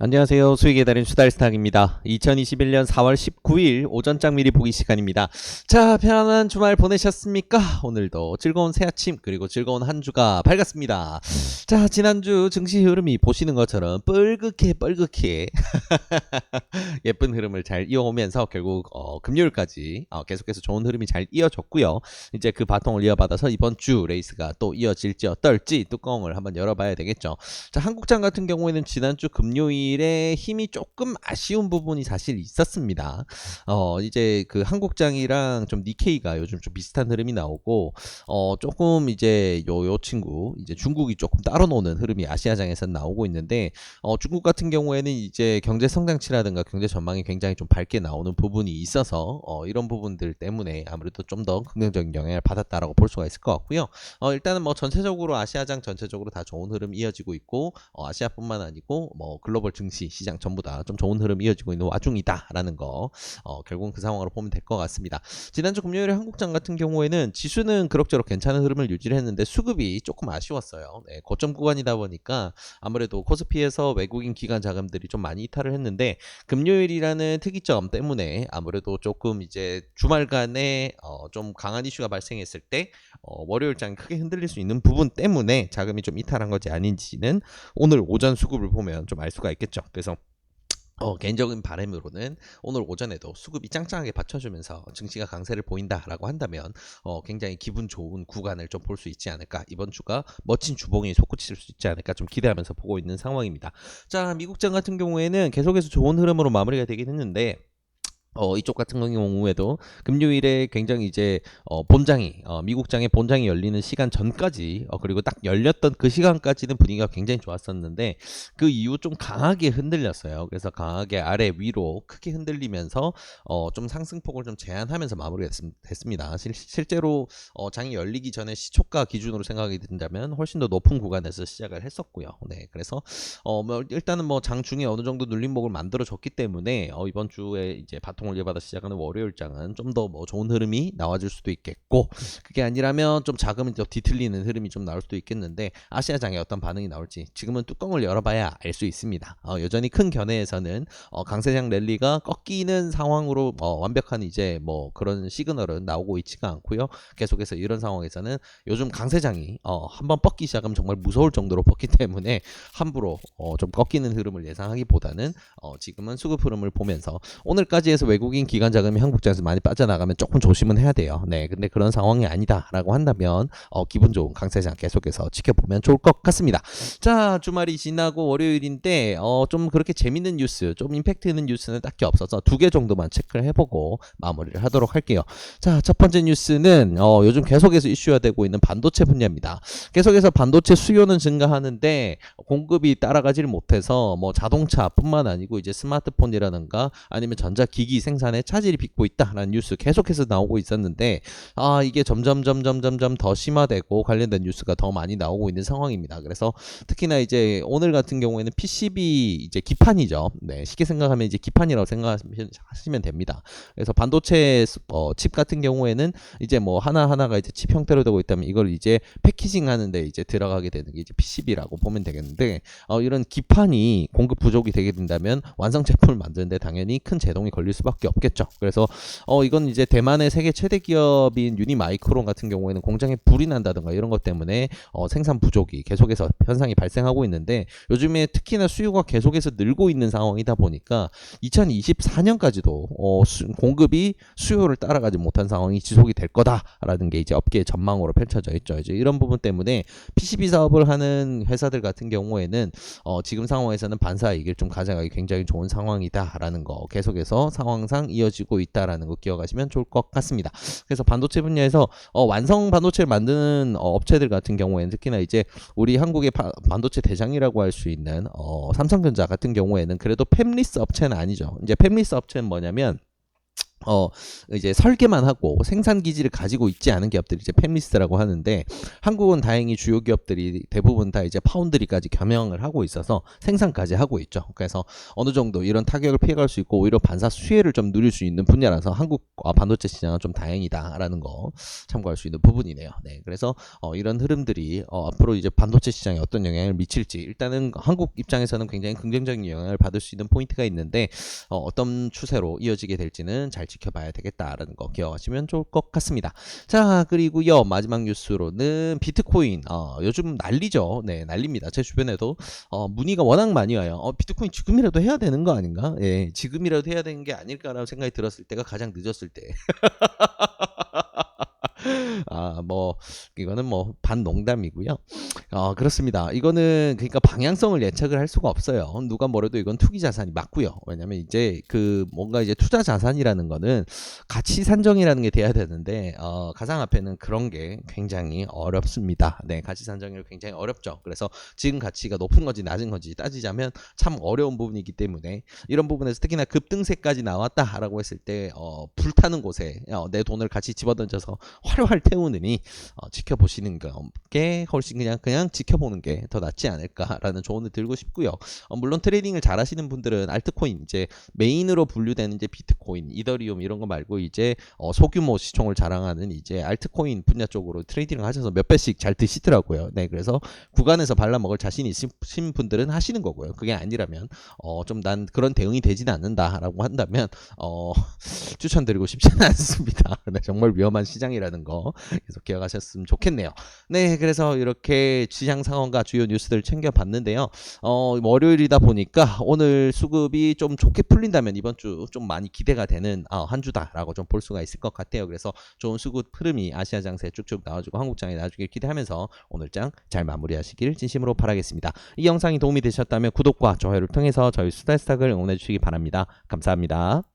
안녕하세요. 수익의 달인 수달스탁입니다. 2021년 4월 19일 오전장 미리 보기 시간입니다. 자, 편안한 주말 보내셨습니까? 오늘도 즐거운 새 아침 그리고 즐거운 한 주가 밝았습니다. 자, 지난주 증시 흐름이 보시는 것처럼 뻘겋게 예쁜 흐름을 잘 이어오면서 결국 금요일까지 계속해서 좋은 흐름이 잘 이어졌고요. 이제 그 바통을 이어받아서 이번 주 레이스가 또 이어질지 어떨지 뚜껑을 한번 열어봐야 되겠죠. 자, 한국장 같은 경우에는 지난주 금요일에 힘이 조금 아쉬운 부분이 사실 있었습니다. 이제 그 한국장이랑 좀 니케이가 요즘 좀 비슷한 흐름이 나오고 조금 이제 요 친구 이제 중국이 조금 따로 노는 흐름이 아시아장에서 나오고 있는데 중국 같은 경우에는 이제 경제 성장치라든가 경제 전망이 굉장히 좀 밝게 나오는 부분이 있어서 이런 부분들 때문에 아무래도 좀 더 긍정적인 영향을 받았다라고 볼 수가 있을 것 같고요. 일단은 뭐 전체적으로 아시아장 전체적으로 다 좋은 흐름 이어지고 있고 아시아뿐만 아니고 뭐 글로벌 증시 시장 전부 다 좀 좋은 흐름 이어지고 있는 와중이다라는 거 결국은 그 상황으로 보면 될 것 같습니다. 지난주 금요일에 한국장 같은 경우에는 지수는 그럭저럭 괜찮은 흐름을 유지를 했는데 수급이 조금 아쉬웠어요. 네, 고점 구간이다 보니까 아무래도 코스피에서 외국인 기관 자금들이 좀 많이 이탈을 했는데 금요일이라는 특이점 때문에 아무래도 조금 이제 주말간에 좀 강한 이슈가 발생했을 때 월요일장이 크게 흔들릴 수 있는 부분 때문에 자금이 좀 이탈한 것이 아닌지는 오늘 오전 수급을 보면 좀 알 수가 있겠죠. 그래서 개인적인 바람으로는 오늘 오전에도 수급이 짱짱하게 받쳐주면서 증시가 강세를 보인다라고 한다면 굉장히 기분 좋은 구간을 좀 볼 수 있지 않을까, 이번 주가 멋진 주봉이 솟구칠 수 있지 않을까 좀 기대하면서 보고 있는 상황입니다. 자, 미국장 같은 경우에는 계속해서 좋은 흐름으로 마무리가 되긴 했는데 이쪽 같은 경우에도 금요일에 굉장히 이제 본장이 미국장의 본장이 열리는 시간 전까지 그리고 딱 열렸던 그 시간까지는 분위기가 굉장히 좋았었는데 그 이후 좀 강하게 흔들렸어요. 그래서 강하게 아래 위로 크게 흔들리면서 좀 상승폭을 좀 제한하면서 마무리가 됐습니다. 실제로 장이 열리기 전에 시초가 기준으로 생각이 든다면 훨씬 더 높은 구간에서 시작을 했었고요. 네, 그래서 뭐 일단은 뭐 장 중에 어느 정도 눌림목을 만들어줬기 때문에 이번 주에 이제 바통을 이어받아 시작하는 월요일장은 좀 더 뭐 좋은 흐름이 나와줄 수도 있겠고, 그게 아니라면 좀 자금이 더 뒤틀리는 흐름이 좀 나올 수도 있겠는데 아시아장에 어떤 반응이 나올지 지금은 뚜껑을 열어봐야 알 수 있습니다. 여전히 큰 견해에서는 강세장 랠리가 꺾이는 상황으로 완벽한 이제 뭐 그런 시그널은 나오고 있지가 않고요. 계속해서 이런 상황에서는 요즘 강세장이 한번 뻗기 시작하면 정말 무서울 정도로 뻗기 때문에 함부로 좀 꺾이는 흐름을 예상하기보다는 지금은 수급 흐름을 보면서 오늘까지 해서 외국인 기관 자금이 한국장에서 많이 빠져나가면 조금 조심은 해야 돼요. 네, 근데 그런 상황이 아니다라고 한다면 기분 좋은 강세장 계속해서 지켜보면 좋을 것 같습니다. 자, 주말이 지나고 월요일인데 좀 그렇게 재밌는 뉴스, 좀 임팩트 있는 뉴스는 딱히 없어서 두 개 정도만 체크를 해보고 마무리를 하도록 할게요. 자, 첫 번째 뉴스는 요즘 계속해서 이슈화 되고 있는 반도체 분야입니다. 계속해서 반도체 수요는 증가하는데 공급이 따라가지를 못해서 뭐 자동차뿐만 아니고 이제 스마트폰이라든가 아니면 전자기기 생산에 차질이 빚고 있다라는 뉴스 계속해서 나오고 있었는데 이게 점점 더 심화되고 관련된 뉴스가 더 많이 나오고 있는 상황입니다. 그래서 특히나 이제 오늘 같은 경우에는 PCB 이제 기판이죠. 네, 쉽게 생각하면 이제 기판이라고 생각하시면 됩니다. 그래서 반도체 칩 같은 경우에는 이제 뭐 하나하나가 이제 칩 형태로 되고 있다면 이걸 이제 패키징 하는데 이제 들어가게 되는 게 이제 PCB라고 보면 되겠는데 이런 기판이 공급 부족이 되게 된다면 완성 제품을 만드는데 당연히 큰 제동이 걸릴 수밖에 없겠죠. 그래서 이건 이제 대만의 세계 최대 기업인 유니마이크론 같은 경우에는 공장에 불이 난다든가 이런 것 때문에 생산 부족이 계속해서 현상이 발생하고 있는데 요즘에 특히나 수요가 계속해서 늘고 있는 상황이다 보니까 2024년까지도 공급이 수요를 따라가지 못한 상황이 지속이 될 거다라는 게 이제 업계의 전망으로 펼쳐져 있죠. 이제 이런 부분 때문에 PCB 사업을 하는 회사들 같은 경우에는 지금 상황에서는 반사 이익을 좀 가져가기 굉장히 좋은 상황이다라는 거 계속해서 상황상 이어지고 있다라는 거 기억하시면 좋을 것 같습니다. 그래서 반도체 분야에서 완성 반도체를 만드는 업체들 같은 경우에는 특히나 이제 우리 한국의 반도체 대장이라고 할 수 있는 삼성전자 같은 경우에는 그래도 팹리스 업체는 아니죠. 이제 팹리스 업체는 뭐냐면 어 이제 설계만 하고 생산 기지를 가지고 있지 않은 기업들이 이제 팹리스트라고 하는데, 한국은 다행히 주요 기업들이 대부분 다 이제 파운드리까지 겸용을 하고 있어서 생산까지 하고 있죠. 그래서 어느 정도 이런 타격을 피해갈 수 있고 오히려 반사 수혜를 좀 누릴 수 있는 분야라서 한국 반도체 시장은 좀 다행이다라는 거 참고할 수 있는 부분이네요. 네, 그래서 이런 흐름들이 앞으로 이제 반도체 시장에 어떤 영향을 미칠지, 일단은 한국 입장에서는 굉장히 긍정적인 영향을 받을 수 있는 포인트가 있는데, 어떤 추세로 이어지게 될지는 잘 지켜봐야 되겠다라는 거 기억하시면 좋을 것 같습니다. 자, 그리고요, 마지막 뉴스로는 비트코인. 요즘 난리죠. 네, 난립니다. 제 주변에도 문의가 워낙 많이 와요. 비트코인 지금이라도 해야 되는 거 아닌가? 예, 지금이라도 해야 되는 게 아닐까라는 생각이 들었을 때가 가장 늦었을 때. 뭐 이거는 뭐 반농담이고요. 그렇습니다. 이거는 그러니까 방향성을 예측을 할 수가 없어요. 누가 뭐래도 이건 투기 자산이 맞고요. 왜냐면 이제 그 뭔가 이제 투자 자산이라는 거는 가치 산정이라는 게 돼야 되는데, 가상화폐는 그런 게 굉장히 어렵습니다. 네, 가치 산정이 굉장히 어렵죠. 그래서 지금 가치가 높은 건지 낮은 건지 따지자면 참 어려운 부분이기 때문에, 이런 부분에서 특히나 급등세까지 나왔다라고 했을 때 불타는 곳에 내 돈을 같이 집어던져서 활활 태우느니 지켜보시는 게 훨씬 그냥 지켜보는 게 더 낫지 않을까라는 조언을 드리고 싶고요. 물론 트레이딩을 잘 하시는 분들은 알트코인, 이제 메인으로 분류되는 이제 비트코인, 이더리움 이런 거 말고 이제 소규모 시총을 자랑하는 이제 알트코인 분야 쪽으로 트레이딩을 하셔서 몇 배씩 잘 드시더라고요. 네, 그래서 구간에서 발라먹을 자신이 있으신 분들은 하시는 거고요. 그게 아니라면 좀 난 그런 대응이 되지는 않는다라고 한다면 추천드리고 싶지는 않습니다. 네, 정말 위험한 시장이라는 거 계속 기억하셨으면 좋겠네요. 네, 그래서 이렇게 시장 상황과 주요 뉴스들을 챙겨봤는데요. 월요일이다 보니까 오늘 수급이 좀 좋게 풀린다면 이번 주 좀 많이 기대가 되는 한 주다라고 좀 볼 수가 있을 것 같아요. 그래서 좋은 수급 흐름이 아시아 장세에 쭉쭉 나와주고 한국장에 나와주길 기대하면서 오늘 장 잘 마무리하시길 진심으로 바라겠습니다. 이 영상이 도움이 되셨다면 구독과 좋아요를 통해서 저희 수다스탁을 응원해 주시기 바랍니다. 감사합니다.